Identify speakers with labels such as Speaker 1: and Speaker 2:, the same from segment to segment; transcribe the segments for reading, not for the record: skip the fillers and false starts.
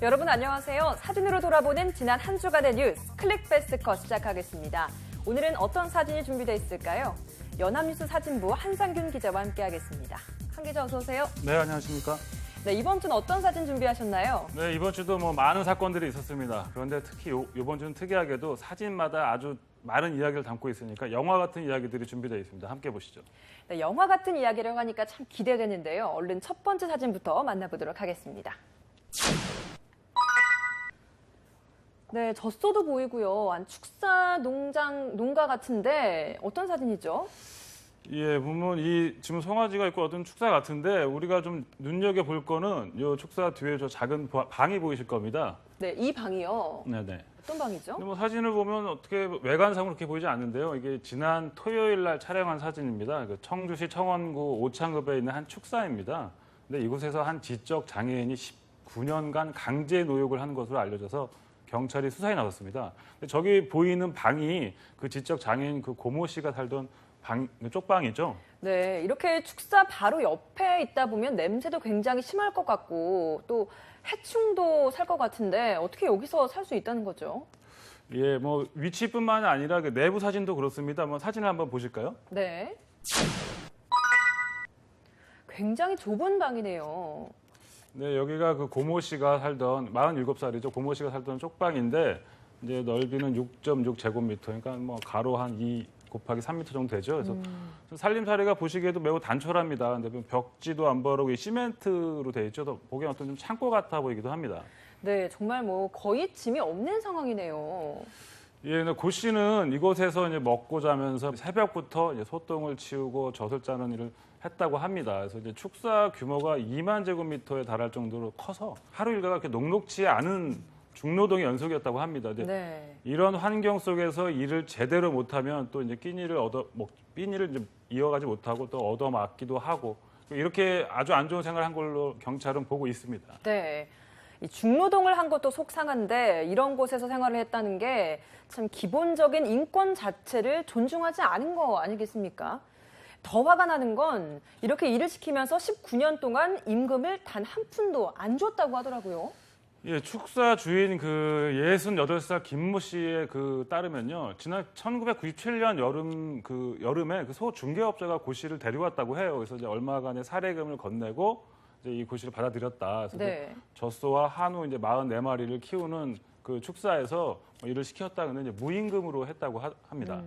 Speaker 1: 여러분 안녕하세요. 사진으로 돌아보는 지난 한 주간의 뉴스 클릭패스트 시작하겠습니다. 오늘은 어떤 사진이 준비되어 있을까요? 연합뉴스 사진부 한상균 기자와 함께하겠습니다. 한 기자 어서 오세요.
Speaker 2: 네, 안녕하십니까?
Speaker 1: 네, 이번 주는 어떤 사진 준비하셨나요?
Speaker 2: 네, 이번 주도 많은 사건들이 있었습니다. 그런데 특히 이번 주는 특이하게도 사진마다 아주 많은 이야기를 담고 있으니까 영화 같은 이야기들이 준비되어 있습니다. 함께 보시죠.
Speaker 1: 네, 영화 같은 이야기라고 하니까 참 기대되는데요. 얼른 첫 번째 사진부터 만나보도록 하겠습니다. 네, 젖소도 보이고요. 축사 농가 같은데 어떤 사진이죠?
Speaker 2: 예, 보면 이 지금 송아지가 있고 어떤 축사 같은데 우리가 좀 눈여겨볼 거는 이 축사 뒤에 저 작은 방이 보이실 겁니다.
Speaker 1: 네, 이 방이요.
Speaker 2: 네네.
Speaker 1: 어떤 방이죠?
Speaker 2: 근데 사진을 보면 어떻게 외관상으로 그렇게 보이지 않는데요. 이게 지난 토요일 날 촬영한 사진입니다. 그 청주시 청원구 오창읍에 있는 한 축사입니다. 근데 이곳에서 한 지적 장애인이 19년간 강제 노역을 한 것으로 알려져서 경찰이 수사에 나섰습니다. 저기 보이는 방이 그 지적 장애인 그 고모 씨가 살던 쪽방이죠.
Speaker 1: 네, 이렇게 축사 바로 옆에 있다 보면 냄새도 굉장히 심할 것 같고 또 해충도 살 것 같은데 어떻게 여기서 살 수 있다는 거죠?
Speaker 2: 예, 위치뿐만 아니라 그 내부 사진도 그렇습니다. 사진을 한번 보실까요?
Speaker 1: 네. 굉장히 좁은 방이네요.
Speaker 2: 네, 여기가 그 고모 씨가 살던 47살이죠. 고모 씨가 살던 쪽방인데 이제 넓이는 6.6제곱미터. 그러니까 가로 한 2 곱하기 3m 정도 되죠. 그래서 살림살이가 보시기에도 매우 단촐합니다. 근데 벽지도 안 바르고 시멘트로 돼 있죠. 보기엔 어떤 좀 창고 같아 보이기도 합니다.
Speaker 1: 네, 정말 거의 짐이 없는 상황이네요.
Speaker 2: 예, 고 씨는 이곳에서 이제 먹고 자면서 새벽부터 이제 소똥을 치우고 젖을 짜는 일을 했다고 합니다. 그래서 이제 축사 규모가 2만 제곱미터에 달할 정도로 커서 하루 일과가 그렇게 녹록지 않은 중노동의 연속이었다고 합니다.
Speaker 1: 네.
Speaker 2: 이런 환경 속에서 일을 제대로 못하면 또 이제 끼니를 이제 이어가지 못하고 또 얻어맞기도 하고 이렇게 아주 안 좋은 생활을 한 걸로 경찰은 보고 있습니다.
Speaker 1: 네. 이 중노동을 한 것도 속상한데 이런 곳에서 생활을 했다는 게 참 기본적인 인권 자체를 존중하지 않은 거 아니겠습니까? 더 화가 나는 건 이렇게 일을 시키면서 19년 동안 임금을 단 한 푼도 안 줬다고 하더라고요.
Speaker 2: 예, 축사 주인 그 68살 김모 씨에 따르면요. 지난 1997년 여름에 그 소 중개업자가 고 씨를 데려왔다고 해요. 그래서 이제 얼마간의 사례금을 건네고 이제 이 고 씨를 받아들였다. 그래서
Speaker 1: 네.
Speaker 2: 젖소와 한우 이제 44마리를 키우는 그 축사에서 일을 시켰다. 근데 이제 무임금으로 했다고 합니다.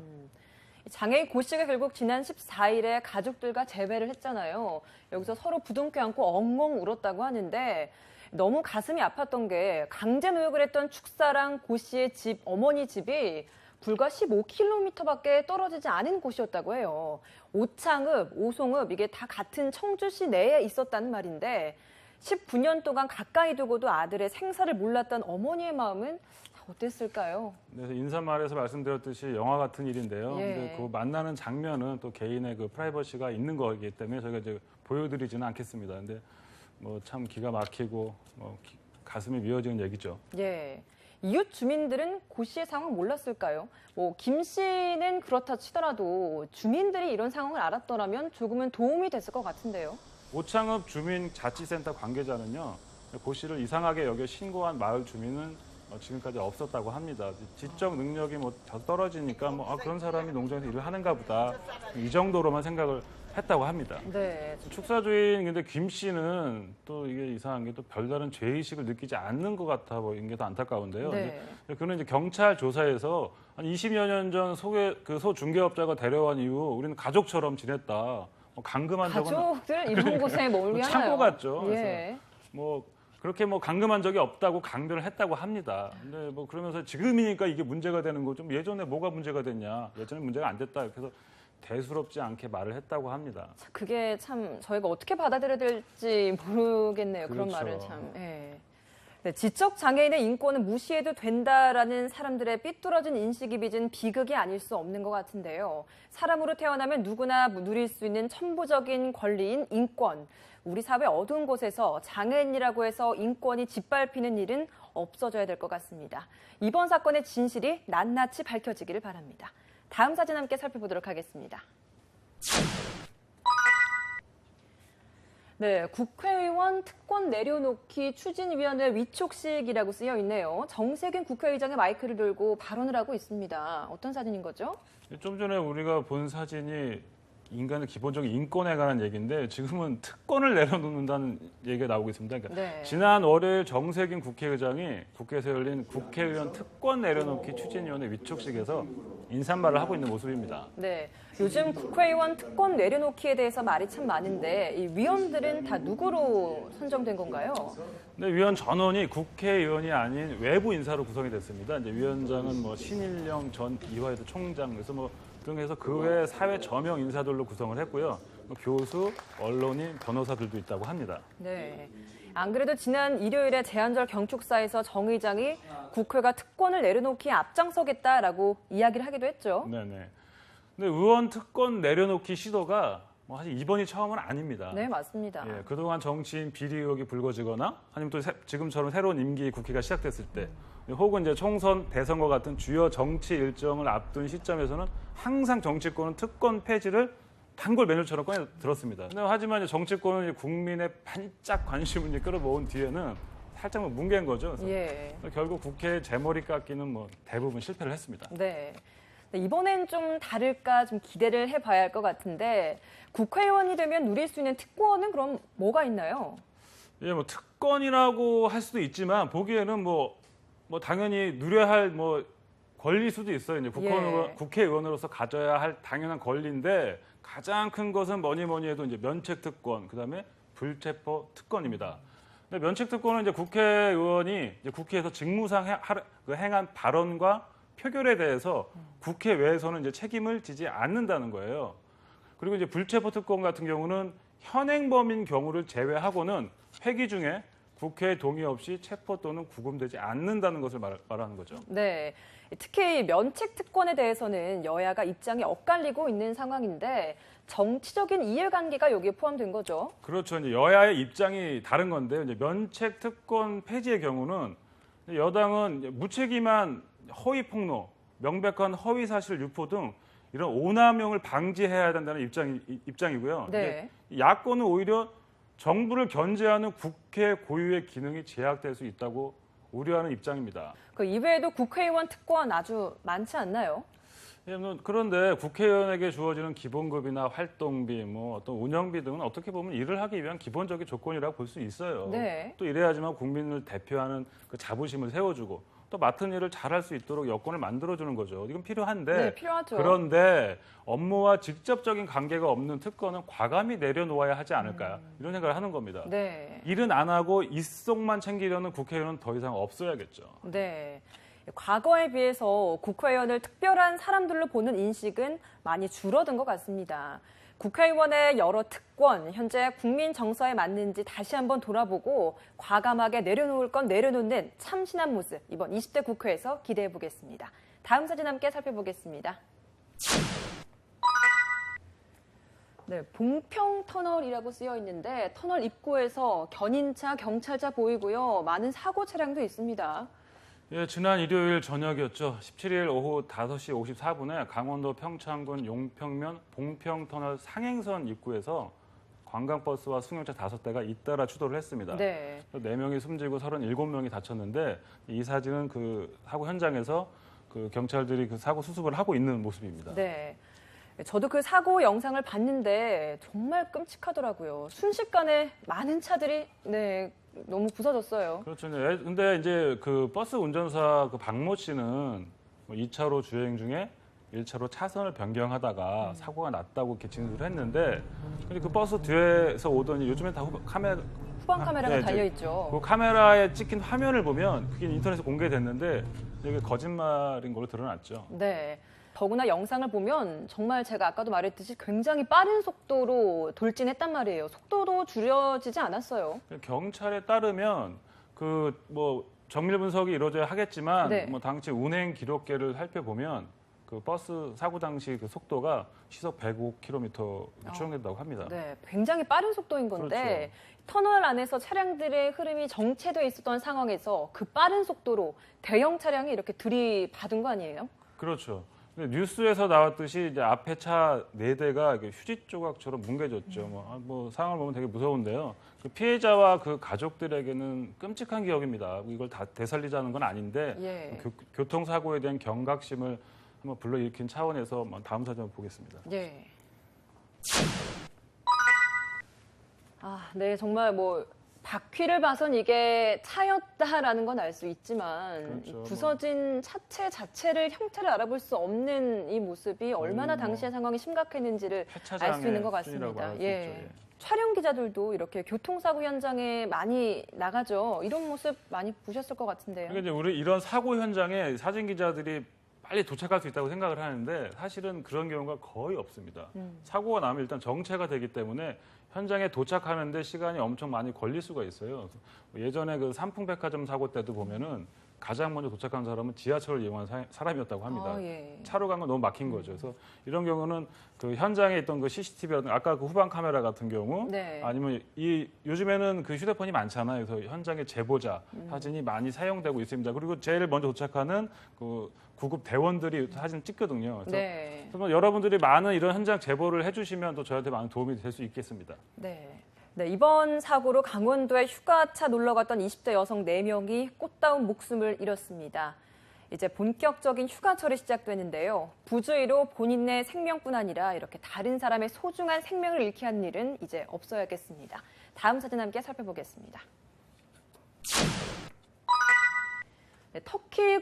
Speaker 1: 장애인 고 씨가 결국 지난 14일에 가족들과 재회를 했잖아요. 여기서 서로 부둥켜 안고 엉엉 울었다고 하는데 너무 가슴이 아팠던 게 강제 노역을 했던 축사랑 고 씨의 집, 어머니 집이 불과 15km밖에 떨어지지 않은 곳이었다고 해요. 오창읍, 오송읍 이게 다 같은 청주시 내에 있었다는 말인데 19년 동안 가까이 두고도 아들의 생사를 몰랐던 어머니의 마음은 어땠을까요?
Speaker 2: 그래서 인사말에서 말씀드렸듯이 영화 같은 일인데요.
Speaker 1: 예.
Speaker 2: 근데 그 만나는 장면은 또 개인의 그 프라이버시가 있는 거기 때문에 저희가 이제 보여드리지는 않겠습니다. 근데 참 기가 막히고 가슴이 미어지는 얘기죠.
Speaker 1: 예. 이웃 주민들은 고 씨의 상황 몰랐을까요? 김 씨는 그렇다 치더라도 주민들이 이런 상황을 알았더라면 조금은 도움이 됐을 것 같은데요.
Speaker 2: 오창읍 주민자치센터 관계자는요. 고 씨를 이상하게 여겨 신고한 마을 주민은 지금까지 없었다고 합니다. 지적 능력이 떨어지니까 그런 사람이 농장에서 일을 하는가 보다. 이 정도로만 생각을 했다고 합니다.
Speaker 1: 네.
Speaker 2: 축사 주인 근데 김 씨는 또 이게 이상한 게 또 별다른 죄의식을 느끼지 않는 것 같아 보이는 게 더 안타까운데요.
Speaker 1: 네.
Speaker 2: 그는 이제 경찰 조사에서 한 20여 년 전 소 중개업자가 데려온 이후 우리는 가족처럼 지냈다. 강금한 적은
Speaker 1: 가족들 이런 곳에 멀게 하나요?
Speaker 2: 창고 같죠.
Speaker 1: 예.
Speaker 2: 그래서 그렇게 강금한 적이 없다고 강변을 했다고 합니다. 근데 그러면서 지금이니까 이게 문제가 되는 거 좀 예전에 뭐가 문제가 됐냐. 예전에 문제가 안 됐다. 그래서 대수롭지 않게 말을 했다고 합니다.
Speaker 1: 그게 참 저희가 어떻게 받아들여야 될지 모르겠네요. 그런
Speaker 2: 그렇죠.
Speaker 1: 말을 참. 예. 네, 지적 장애인의 인권은 무시해도 된다라는 사람들의 삐뚤어진 인식이 빚은 비극이 아닐 수 없는 것 같은데요. 사람으로 태어나면 누구나 누릴 수 있는 천부적인 권리인 인권. 우리 사회 어두운 곳에서 장애인이라고 해서 인권이 짓밟히는 일은 없어져야 될 것 같습니다. 이번 사건의 진실이 낱낱이 밝혀지기를 바랍니다. 다음 사진 함께 살펴보도록 하겠습니다. 네, 국회의원 특권 내려놓기 추진위원회 위촉식이라고 쓰여 있네요. 정세균 국회의장의 마이크를 들고 발언을 하고 있습니다. 어떤 사진인 거죠?
Speaker 2: 좀 전에 우리가 본 사진이 인간의 기본적인 인권에 관한 얘기인데 지금은 특권을 내려놓는다는 얘기가 나오고 있습니다. 그러니까
Speaker 1: 네.
Speaker 2: 지난 월요일 정세균 국회의장이 국회에서 열린 국회의원 특권 내려놓기 추진위원회 위촉식에서 인사말을 하고 있는 모습입니다.
Speaker 1: 네, 요즘 국회의원 특권 내려놓기에 대해서 말이 참 많은데 이 위원들은 다 누구로 선정된 건가요?
Speaker 2: 네, 위원 전원이 국회의원이 아닌 외부 인사로 구성이 됐습니다. 이제 위원장은 뭐 신일영 전 이화여대 총장 그래서 뭐 등해서 그 외 사회 저명 인사들로 구성을 했고요. 뭐 교수, 언론인, 변호사들도 있다고 합니다.
Speaker 1: 네. 안 그래도 지난 일요일에 제한절 경축사에서 정 의장이 국회가 특권을 내려놓기에 앞장서겠다라고 이야기를 하기도 했죠.
Speaker 2: 네네. 근데 의원 특권 내려놓기 시도가 뭐 사실 이번이 처음은 아닙니다.
Speaker 1: 네, 맞습니다.
Speaker 2: 예, 그동안 정치인 비리 의혹이 불거지거나 아니면 또 지금처럼 새로운 임기 국회가 시작됐을 때 혹은 이제 총선, 대선과 같은 주요 정치 일정을 앞둔 시점에서는 항상 정치권은 특권 폐지를 단골 메뉴처럼 꺼내 들었습니다. 근데 하지만 이제 정치권은 이제 국민의 반짝 관심을 이제 끌어모은 뒤에는 살짝 뭉갠 거죠. 그래서
Speaker 1: 예.
Speaker 2: 결국 국회 제머리 깎기는 뭐 대부분 실패를 했습니다.
Speaker 1: 네. 이번엔 좀 다를까 좀 기대를 해봐야 할 것 같은데 국회의원이 되면 누릴 수 있는 특권은 그럼 뭐가 있나요?
Speaker 2: 예, 뭐 특권이라고 할 수도 있지만 보기에는 뭐 당연히 누려야 할 뭐 권리 수도 있어요. 이제
Speaker 1: 예.
Speaker 2: 국회의원으로서 가져야 할 당연한 권리인데 가장 큰 것은 뭐니 해도 이제 면책 특권, 그다음에 불체포 특권입니다. 근데 면책 특권은 이제 국회의원이 이제 국회에서 직무상 행한 발언과 표결에 대해서 국회외에서는 이제 책임을 지지 않는다는 거예요. 그리고 이제 불체포 특권 같은 경우는 현행범인 경우를 제외하고는 회기 중에 국회 동의 없이 체포 또는 구금되지 않는다는 것을 말하는 거죠.
Speaker 1: 네. 특히 면책 특권에 대해서는 여야가 입장이 엇갈리고 있는 상황인데 정치적인 이해관계가 여기에 포함된 거죠.
Speaker 2: 그렇죠. 이제 여야의 입장이 다른 건데요. 이제 면책 특권 폐지의 경우는 여당은 무책임한 허위 폭로, 명백한 허위 사실 유포 등 이런 오남용을 방지해야 된다는 입장이고요.
Speaker 1: 네.
Speaker 2: 야권은 오히려 정부를 견제하는 국회 고유의 기능이 제약될 수 있다고 우려하는 입장입니다.
Speaker 1: 그 이외에도 국회의원 특권 아주 많지 않나요?
Speaker 2: 예, 그런데 국회의원에게 주어지는 기본급이나 활동비, 뭐 어떤 운영비 등은 어떻게 보면 일을 하기 위한 기본적인 조건이라고 볼 수 있어요.
Speaker 1: 네.
Speaker 2: 또 이래야지만 국민을 대표하는 그 자부심을 세워주고 또 맡은 일을 잘할 수 있도록 여건을 만들어주는 거죠. 이건 필요한데
Speaker 1: 네, 필요하죠.
Speaker 2: 그런데 업무와 직접적인 관계가 없는 특권은 과감히 내려놓아야 하지 않을까 이런 생각을 하는 겁니다.
Speaker 1: 네.
Speaker 2: 일은 안 하고 입속만 챙기려는 국회의원은 더 이상 없어야겠죠.
Speaker 1: 네. 과거에 비해서 국회의원을 특별한 사람들로 보는 인식은 많이 줄어든 것 같습니다. 국회의원의 여러 특권, 현재 국민 정서에 맞는지 다시 한번 돌아보고 과감하게 내려놓을 건 내려놓는 참신한 모습, 이번 20대 국회에서 기대해 보겠습니다. 다음 사진 함께 살펴보겠습니다. 네, 봉평터널이라고 쓰여 있는데 터널 입구에서 견인차, 경찰차 보이고요. 많은 사고 차량도 있습니다.
Speaker 2: 예, 지난 일요일 저녁이었죠. 17일 오후 5시 54분에 강원도 평창군 용평면 봉평터널 상행선 입구에서 관광버스와 승용차 5대가 잇따라 추돌을 했습니다.
Speaker 1: 네.
Speaker 2: 4명이 숨지고 37명이 다쳤는데 이 사진은 그 사고 현장에서 그 경찰들이 그 사고 수습을 하고 있는 모습입니다.
Speaker 1: 네. 저도 그 사고 영상을 봤는데 정말 끔찍하더라고요. 순식간에 많은 차들이 너무 부서졌어요.
Speaker 2: 그렇죠. 근데 이제 그 버스 운전사 그 박모 씨는 2차로 주행 중에 1차로 차선을 변경하다가 사고가 났다고 이렇게 진술을 했는데 근데 그 버스 뒤에서 오더니 요즘에 다 후방 카메라가
Speaker 1: 네, 달려 있죠.
Speaker 2: 그 카메라에 찍힌 화면을 보면 그게 인터넷에 공개됐는데 이게 거짓말인 걸로 드러났죠.
Speaker 1: 네. 더구나 영상을 보면 정말 제가 아까도 말했듯이 굉장히 빠른 속도로 돌진했단 말이에요. 속도도 줄여지지 않았어요.
Speaker 2: 경찰에 따르면 그 뭐 정밀 분석이 이루어져야 하겠지만
Speaker 1: 네.
Speaker 2: 뭐 당시 운행 기록계를 살펴보면 그 버스 사고 당시 그 속도가 시속 105km 추정된다고 합니다.
Speaker 1: 네, 굉장히 빠른 속도인 건데 터널 안에서 차량들의 흐름이 정체돼 있었던 상황에서 그 빠른 속도로 대형 차량이 이렇게 들이받은 거 아니에요?
Speaker 2: 그렇죠. 근데 뉴스에서 나왔듯이 이제 앞에 차 4대가 휴지 조각처럼 뭉개졌죠. 뭐 상황을 보면 되게 무서운데요. 그 피해자와 그 가족들에게는 끔찍한 기억입니다. 이걸 다 되살리자는 건 아닌데
Speaker 1: 예.
Speaker 2: 교통사고에 대한 경각심을 한번 불러일으킨 차원에서 다음 사진 한번 보겠습니다.
Speaker 1: 예. 네, 정말 뭐 바퀴를 봐선 이게 차였다라는 건 알 수 있지만
Speaker 2: 그렇죠.
Speaker 1: 부서진 차체 자체를 형태를 알아볼 수 없는 이 모습이 얼마나 당시의 상황이 심각했는지를 알 수 있는 것 같습니다. 예. 촬영 기자들도 이렇게 교통사고 현장에 많이 나가죠. 이런 모습 많이 보셨을 것 같은데요.
Speaker 2: 그러니까 이제 우리 이런 사고 현장에 사진 기자들이 빨리 도착할 수 있다고 생각을 하는데 사실은 그런 경우가 거의 없습니다. 사고가 나면 일단 정체가 되기 때문에 현장에 도착하는데 시간이 엄청 많이 걸릴 수가 있어요. 예전에 그 삼풍백화점 사고 때도 보면은 가장 먼저 도착한 사람은 지하철을 이용한 사람이었다고 합니다.
Speaker 1: 예.
Speaker 2: 차로 간 건 너무 막힌 거죠. 그래서 이런 경우는 그 현장에 있던 그 CCTV라든가 아까 그 후방 카메라 같은 경우
Speaker 1: 네.
Speaker 2: 아니면 요즘에는 그 휴대폰이 많잖아요. 그래서 현장의 제보자 사진이 많이 사용되고 있습니다. 그리고 제일 먼저 도착하는 그 구급 대원들이 사진 찍거든요. 그래서
Speaker 1: 네.
Speaker 2: 뭐 여러분들이 많은 이런 현장 제보를 해주시면 또 저한테 많은 도움이 될 수 있겠습니다.
Speaker 1: 네. 네, 이번 사고로 강원도에 휴가차 놀러 갔던 20대 여성 4명이 꽃다운 목숨을 잃었습니다. 이제 본격적인 휴가철이 시작되는데요. 부주의로 본인의 생명뿐 아니라 이렇게 다른 사람의 소중한 생명을 잃게 하는 일은 이제 없어야겠습니다. 다음 사진 함께 살펴보겠습니다. 네, 터키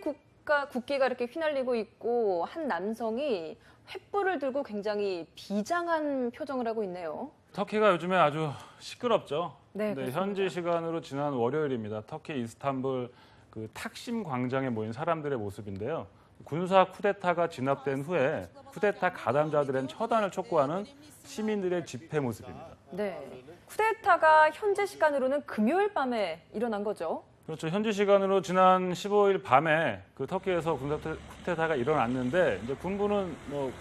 Speaker 1: 국기가 이렇게 휘날리고 있고 한 남성이 횃불을 들고 굉장히 비장한 표정을 하고 있네요.
Speaker 2: 터키가 요즘에 아주 시끄럽죠.
Speaker 1: 네,
Speaker 2: 근데
Speaker 1: 그렇습니다.
Speaker 2: 현지 시간으로 지난 월요일입니다. 터키 이스탄불 그 탁심 광장에 모인 사람들의 모습인데요. 군사 쿠데타가 진압된 후에 쿠데타 가담자들의 처단을 촉구하는 시민들의 집회 모습입니다.
Speaker 1: 네, 쿠데타가 현재 시간으로는 금요일 밤에 일어난 거죠.
Speaker 2: 그렇죠. 현지 시간으로 지난 15일 밤에 그 터키에서 군사 쿠데타가 일어났는데 이제 군부는 뭐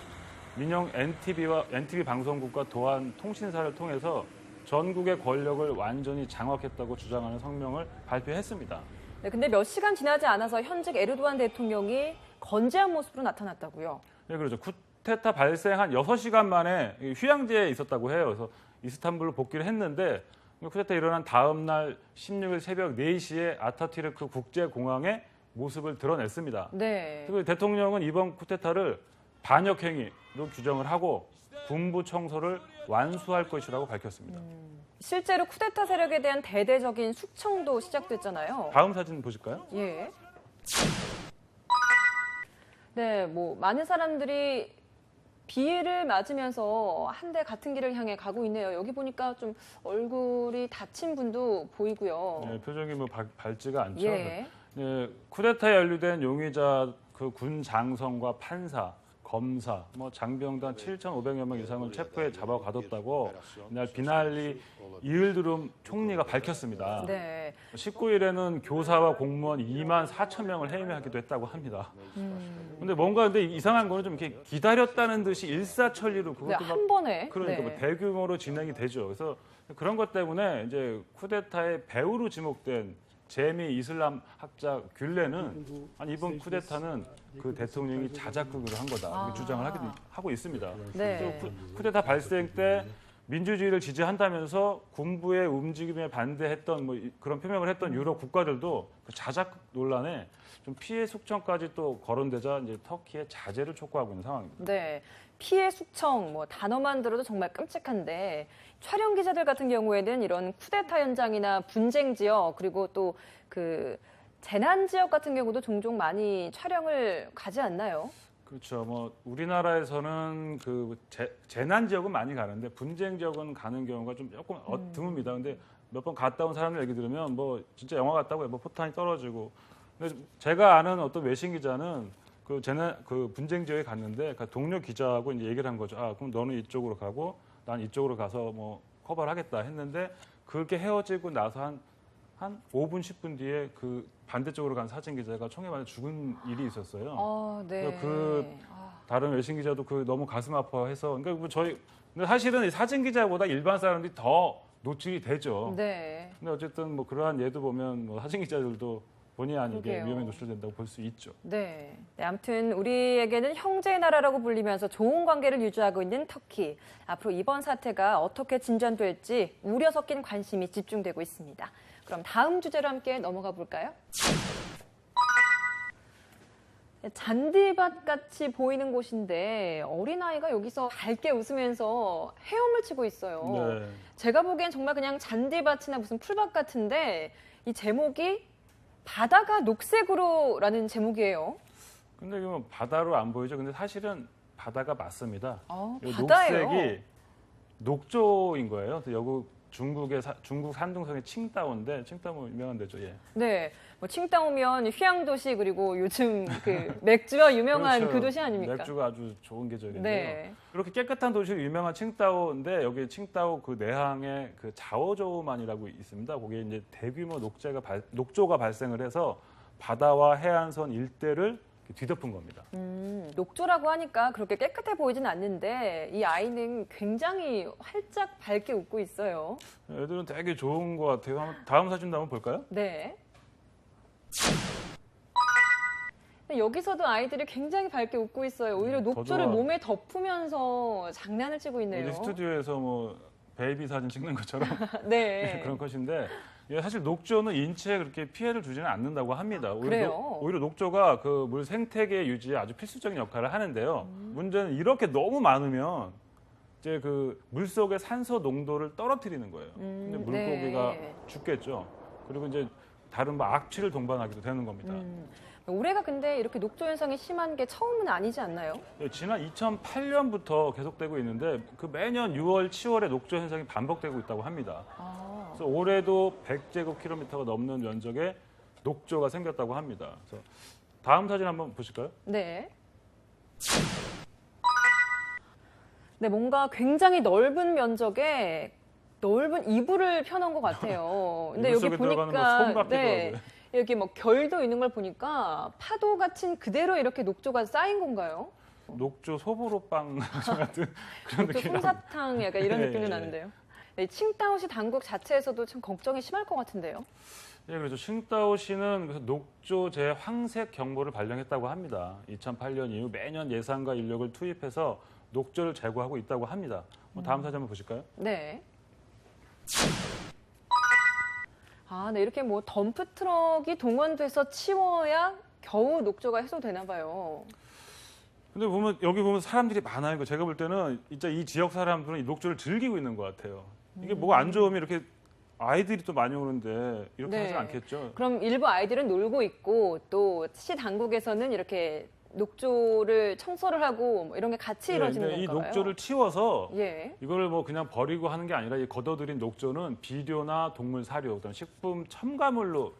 Speaker 2: 민영 NTV 방송국과 도안 통신사를 통해서 전국의 권력을 완전히 장악했다고 주장하는 성명을 발표했습니다.
Speaker 1: 네, 근데 몇 시간 지나지 않아서 현직 에르도안 대통령이 건재한 모습으로 나타났다고요.
Speaker 2: 네, 그렇죠. 쿠데타 발생 한 6시간 만에 휴양지에 있었다고 해요. 그래서 이스탄불로 복귀를 했는데 쿠데타 일어난 다음 날 16일 새벽 4시에 아타튀르크 국제공항에 모습을 드러냈습니다.
Speaker 1: 네.
Speaker 2: 그리고 대통령은 이번 쿠데타를 반역행위로 규정을 하고 군부 청소를 완수할 것이라고 밝혔습니다.
Speaker 1: 실제로 쿠데타 세력에 대한 대대적인 숙청도 시작됐잖아요.
Speaker 2: 다음 사진 보실까요?
Speaker 1: 예. 네, 뭐 많은 사람들이 비를 맞으면서 한 대 같은 길을 향해 가고 있네요. 여기 보니까 좀 얼굴이 다친 분도 보이고요.
Speaker 2: 네, 표정이 뭐 밝지가 않죠.
Speaker 1: 예.
Speaker 2: 네, 쿠데타에 연루된 용의자 그 군 장성과 판사, 검사, 뭐 장병단 7,500여 명 이상을 체포해 잡아가뒀다고 이날 비날리 이을드룸 총리가 밝혔습니다.
Speaker 1: 네.
Speaker 2: 19일에는 교사와 공무원 2만 4천 명을 해임하기도 했다고 합니다. 근데 이상한 거는 좀 이렇게 기다렸다는 듯이 일사천리로
Speaker 1: 네,
Speaker 2: 그것도 막
Speaker 1: 한 번에.
Speaker 2: 그러니까
Speaker 1: 네.
Speaker 2: 뭐 대규모로 진행이 되죠. 그래서 그런 것 때문에 이제 쿠데타의 배후로 지목된 제미 이슬람 학자 귤레는 아니 이번 쿠데타는 그 대통령이 자작극으로 한 거다 이렇게 주장을 하고 있습니다.
Speaker 1: 네.
Speaker 2: 또 쿠데타 발생 때 민주주의를 지지한다면서 군부의 움직임에 반대했던 뭐 그런 표명을 했던 유럽 국가들도 그 자작극 논란에 좀 피해 숙청까지 또 거론되자 이제 터키의 자제를 촉구하고 있는 상황입니다.
Speaker 1: 네. 피해 숙청, 뭐 단어만 들어도 정말 끔찍한데 촬영 기자들 같은 경우에는 이런 쿠데타 현장이나 분쟁 지역 그리고 또 그 재난 지역 같은 경우도 종종 많이 촬영을 가지 않나요?
Speaker 2: 그렇죠. 뭐 우리나라에서는 그 재난 지역은 많이 가는데 분쟁 지역은 가는 경우가 좀 조금 드뭅니다. 근데 몇 번 갔다 온 사람들 얘기 들으면 뭐 진짜 영화 같다고 해요. 뭐 포탄이 떨어지고. 근데 제가 아는 어떤 외신 기자는 그 분쟁 지역에 갔는데 그 동료 기자하고 이제 얘기를 한 거죠. 그럼 너는 이쪽으로 가고 난 이쪽으로 가서 뭐 커버를 하겠다 했는데 그렇게 헤어지고 나서 한 5분 10분 뒤에 그 반대쪽으로 간 사진 기자가 총에 맞아 죽은 일이 있었어요.
Speaker 1: 네.
Speaker 2: 다른 외신 기자도 너무 가슴 아파해서 그러니까 근데 사실은 사진 기자보다 일반 사람들이 더 노출이 되죠.
Speaker 1: 네.
Speaker 2: 근데 어쨌든 뭐 그러한 예도 보면 뭐 사진 기자들도 본의 아니게
Speaker 1: 그러게요.
Speaker 2: 위험에 노출된다고 볼 수 있죠.
Speaker 1: 네. 네, 아무튼 우리에게는 형제의 나라라고 불리면서 좋은 관계를 유지하고 있는 터키. 앞으로 이번 사태가 어떻게 진전될지 우려 섞인 관심이 집중되고 있습니다. 그럼 다음 주제로 함께 넘어가 볼까요? 잔디밭 같이 보이는 곳인데 어린아이가 여기서 밝게 웃으면서 헤엄을 치고 있어요.
Speaker 2: 네.
Speaker 1: 제가 보기엔 정말 그냥 잔디밭이나 무슨 풀밭 같은데 이 제목이 바다가 녹색으로라는 제목이에요.
Speaker 2: 근데 이거 뭐 바다로 안 보이죠? 근데 사실은 바다가 맞습니다. 이
Speaker 1: 바다예요.
Speaker 2: 녹색이 녹조인 거예요. 그래서 여기 중국 산둥성의 칭다오인데 칭다오 유명한 데죠. 예.
Speaker 1: 네, 뭐 칭다오면 휴양도시 그리고 요즘 그 맥주가 유명한
Speaker 2: 그렇죠.
Speaker 1: 그 도시 아닙니까?
Speaker 2: 맥주가 아주 좋은 계절인데요.
Speaker 1: 네.
Speaker 2: 그렇게 깨끗한 도시로 유명한 칭다오인데 여기 칭다오 그 내항에 그 자오저우만이라고 있습니다. 거기에 이제 대규모 녹조가 발생을 해서 바다와 해안선 일대를 뒤덮은 겁니다.
Speaker 1: 녹조라고 하니까 그렇게 깨끗해 보이진 않는데 이 아이는 굉장히 활짝 밝게 웃고 있어요.
Speaker 2: 애들은 되게 좋은 것 같아요. 다음 사진도 한번 볼까요?
Speaker 1: 네. 근데 여기서도 아이들이 굉장히 밝게 웃고 있어요. 오히려 녹조를
Speaker 2: 좋아.
Speaker 1: 몸에 덮으면서 장난을 치고 있네요.
Speaker 2: 우리 스튜디오에서 뭐 베이비 사진 찍는 것처럼
Speaker 1: 네.
Speaker 2: 그런 것인데 이게 사실 녹조는 인체에 그렇게 피해를 주지는 않는다고 합니다.
Speaker 1: 그래요?
Speaker 2: 오히려 녹조가 그 물 생태계 유지에 아주 필수적인 역할을 하는데요. 문제는 이렇게 너무 많으면 이제 그 물 속의 산소 농도를 떨어뜨리는 거예요. 근데 물고기가
Speaker 1: 네.
Speaker 2: 죽겠죠. 그리고 이제 다른 뭐 악취를 동반하기도 되는 겁니다.
Speaker 1: 올해가 근데 이렇게 녹조 현상이 심한 게 처음은 아니지 않나요?
Speaker 2: 예, 지난 2008년부터 계속되고 있는데 그 매년 6월, 7월에 녹조 현상이 반복되고 있다고 합니다. 그래서 올해도 100제곱킬로미터가 넘는 면적에 녹조가 생겼다고 합니다. 그래서 다음 사진 한번 보실까요?
Speaker 1: 네. 네, 뭔가 굉장히 넓은 면적에 넓은 이불을 펴놓은 것 같아요. 근데
Speaker 2: 이불
Speaker 1: 여기
Speaker 2: 속에 들어가는 뭐
Speaker 1: 보니까
Speaker 2: 솜 같기도 하고요.
Speaker 1: 여기 뭐 결도 있는 걸 보니까 파도 같은 그대로 이렇게 녹조가 쌓인 건가요?
Speaker 2: 녹조 소보로빵 같은 그런
Speaker 1: 녹조
Speaker 2: 느낌이
Speaker 1: 솜사탕 약간 이런
Speaker 2: 예,
Speaker 1: 느낌도
Speaker 2: 예.
Speaker 1: 나는데요. 네, 칭다오시 당국 자체에서도 참 걱정이 심할 것 같은데요.
Speaker 2: 예, 그래서 칭다오시는 그래서 녹조재 황색 경보를 발령했다고 합니다. 2008년 이후 매년 예산과 인력을 투입해서 녹조를 제거하고 있다고 합니다. 다음 사진 한번 보실까요?
Speaker 1: 네. 네, 이렇게 뭐 덤프 트럭이 동원돼서 치워야 겨우 녹조가 해소되나 봐요.
Speaker 2: 근데 여기 보면 사람들이 많아요. 제가 볼 때는 진짜 이 지역 사람들은 이 녹조를 즐기고 있는 것 같아요. 이게 뭐가 안 좋으면 이렇게 아이들이 또 많이 오는데 이렇게
Speaker 1: 네.
Speaker 2: 하지 않겠죠.
Speaker 1: 그럼 일부 아이들은 놀고 있고 또 시 당국에서는 이렇게 녹조를 청소를 하고 뭐 이런 게 같이 이루어지는
Speaker 2: 근데 이
Speaker 1: 건가요?
Speaker 2: 녹조를 치워서
Speaker 1: 예.
Speaker 2: 이걸 뭐 그냥 버리고 하는 게 아니라 이 걷어들인 녹조는 비료나 동물 사료, 그다음 식품 첨가물로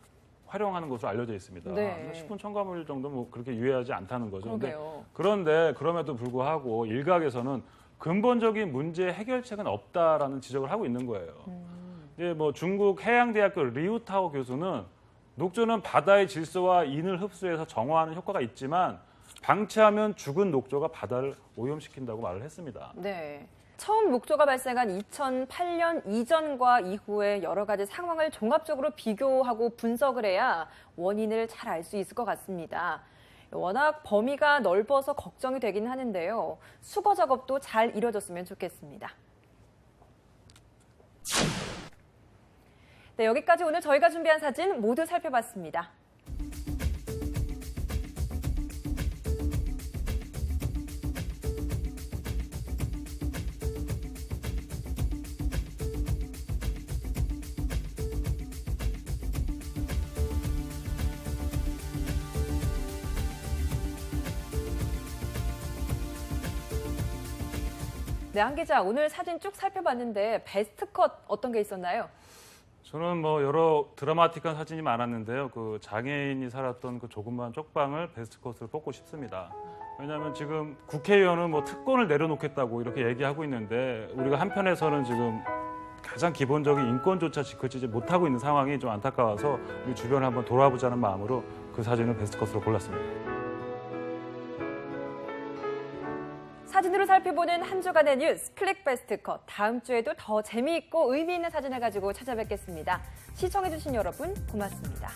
Speaker 2: 활용하는 것으로 알려져 있습니다.
Speaker 1: 네.
Speaker 2: 식품 첨가물 정도 뭐 그렇게 유해하지 않다는 거죠.
Speaker 1: 그러게요.
Speaker 2: 그런데 그럼에도 불구하고 일각에서는 근본적인 문제 해결책은 없다라는 지적을 하고 있는 거예요. 이제 뭐 중국 해양대학교 리우타오 교수는 녹조는 바다의 질소와 인을 흡수해서 정화하는 효과가 있지만 방치하면 죽은 녹조가 바다를 오염시킨다고 말을 했습니다.
Speaker 1: 네. 처음 녹조가 발생한 2008년 이전과 이후의 여러 가지 상황을 종합적으로 비교하고 분석을 해야 원인을 잘 알 수 있을 것 같습니다. 워낙 범위가 넓어서 걱정이 되긴 하는데요. 수거 작업도 잘 이뤄졌으면 좋겠습니다. 네, 여기까지 오늘 저희가 준비한 사진 모두 살펴봤습니다. 네, 한 기자, 오늘 사진 쭉 살펴봤는데 베스트 컷 어떤 게 있었나요?
Speaker 2: 저는 뭐 여러 드라마틱한 사진이 많았는데요. 그 장애인이 살았던 그 조그만 쪽방을 베스트 컷으로 뽑고 싶습니다. 왜냐하면 지금 국회의원은 뭐 특권을 내려놓겠다고 이렇게 얘기하고 있는데 우리가 한편에서는 지금 가장 기본적인 인권조차 지켜지지 못하고 있는 상황이 좀 안타까워서 우리 주변을 한번 돌아보자는 마음으로 그 사진을 베스트 컷으로 골랐습니다.
Speaker 1: 사진으로 살펴보는 한 주간의 뉴스 클릭 베스트 컷. 다음 주에도 더 재미있고 의미 있는 사진을 가지고 찾아뵙겠습니다. 시청해주신 여러분 고맙습니다.